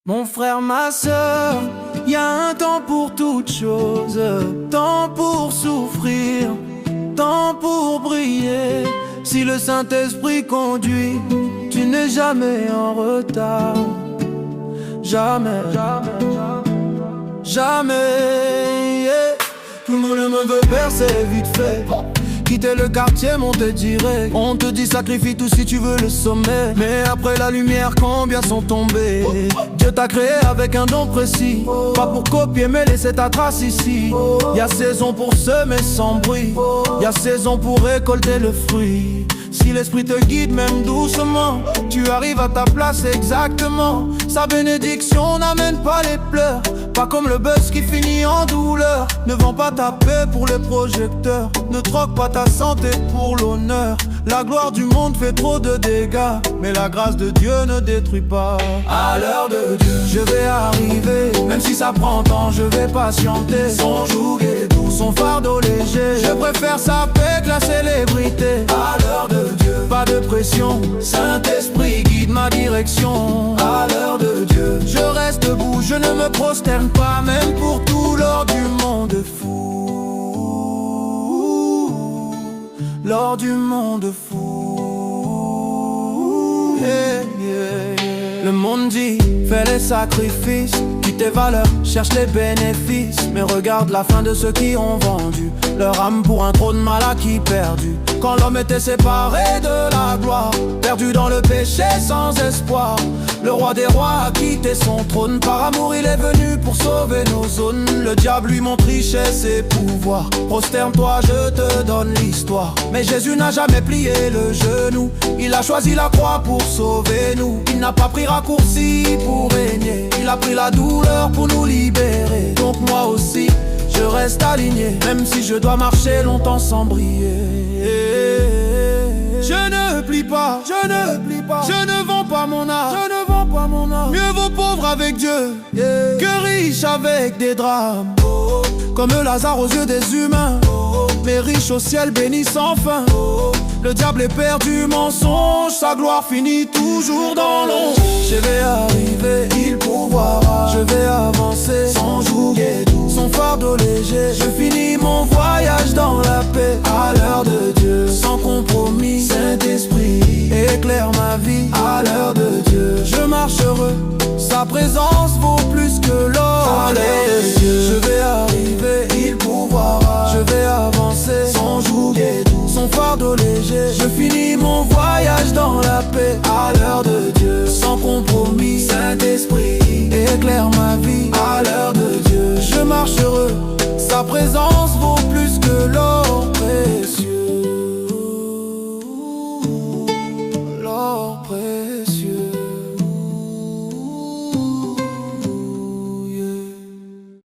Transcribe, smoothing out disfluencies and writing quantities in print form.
Mon frère, ma sœur, y a un temps pour toute chose, temps pour souffrir, temps pour briller. Si le Saint-Esprit conduit, tu n'es jamais en retard. Jamais, jamais, jamais, jamais, yeah. Tout le monde me veut percer vite fait, quitter le quartier, monter direct. On te dit sacrifie tout si tu veux le sommet, mais après la lumière, combien sont tombés? Dieu t'a créé avec un don précis, pas pour copier mais laisser ta trace ici. Y'a saison pour semer sans bruit, y'a saison pour récolter le fruit. Si l'esprit te guide même doucement, tu arrives à ta place exactement. Sa bénédiction n'amène pas les pleurs, pas comme le buzz qui finit en douleur. Ne vends pas ta paix pour les projecteurs, ne troque pas ta santé pour l'honneur. La gloire du monde fait trop de dégâts, mais la grâce de Dieu ne détruit pas. À l'heure de Dieu, je vais arriver, même si ça prend temps, je vais patienter. Son joug est doux, son fardeau léger, je préfère sa paix que la célébrité. À l'heure de Dieu, pas de pression, Saint-Esprit guide ma direction. À l'heure de Dieu, je reste debout, je ne me prosterne pas, même pour tout l'or du monde fou. L'or du monde fou, yeah, yeah, yeah. Le monde dit, fais les sacrifices, quitte tes valeurs, cherche les bénéfices. Mais regarde la fin de ceux qui ont vendu leur âme pour un trône mal acquis perdu. Quand l'homme était séparé de la gloire, perdu dans le péché sans espoir, le roi des rois a quitté son trône. Par amour il est venu pour sauver nos zones. Le diable lui montre richesse et pouvoir. Prosterne-toi, je te donne l'histoire. Mais Jésus n'a jamais plié le genou, il a choisi la croix pour sauver nous. Il n'a pas pris raccourci pour régner, il a pris la douleur pour nous libérer. Donc moi aussi je reste aligné, même si je dois marcher longtemps sans briller. Je ne plie pas, je ne plie pas, je ne vends pas mon âme, je ne vends pas mon âme. Mieux vaut pauvre avec Dieu, que riche avec des drames. Comme Lazare aux yeux des humains, mais riche au ciel béni sans fin. Le diable est perdu, mensonge, sa gloire finit toujours dans l'ombre. Je vais arriver, il pourvoira, je vais avancer, son joug est doux, son fardeau léger. Je finis mon voyage dans la paix. À l'heure de Dieu, sans compromis, Saint-Esprit éclaire ma vie. À l'heure de Dieu, je marche heureux, sa présence vaut plus que l'or. À l'heure de Dieu, je vais arriver, il pourvoira, je vais avancer, son joug est doux, son fardeau léger. Je finis mon voyage dans la paix. À l'heure de Dieu, sans compromis, Saint-Esprit éclaire ma vie. À l'heure de Dieu, je marche heureux, sa présence